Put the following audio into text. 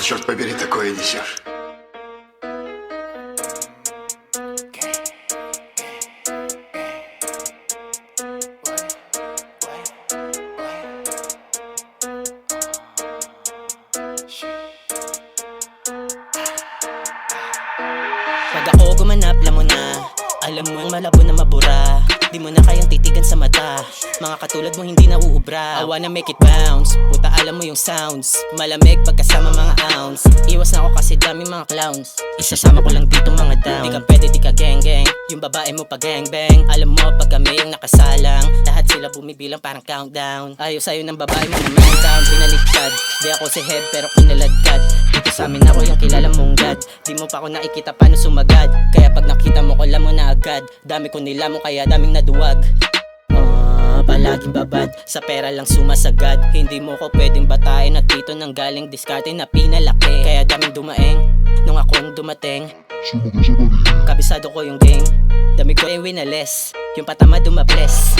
ты, черт побери, такое несешь? Pag ako gumanap, alam mo na. Alam mo malabo na mabura. Di mo na kayang titigan sa mata. Mga katulad mo hindi na uubra. I wanna make it bounce. Puta alam mo yung sounds. Malamig pagkasama mga ounce. Iwas na ako kasi dami mga clowns. Isasama ko lang dito mga down. Di ka pwede, di ka gang gang. Yung babae mo pa gang bang. Alam mo pag kami yung nakasalang, lahat sila bumibilang parang countdown. Ayaw sa'yo ng babae mo na man down. Pinaligtad, di ako si head pero kinaladkad. Dito sa amin ako yung kilala mong god. Di mo pa ako nakikita paano sumagad. Kaya pag nakita mo ko alam mo na agad. Dami ko nila mo kaya daming naduwag. Palaging babad, sa pera lang sumasagad. Hindi mo ko pwedeng batain at dito nang galing diskarte na pinalaki. Kaya daming dumaeng, nung akong dumating. Kabisado ko yung game, dami ko yung winales. Yung patama dumables.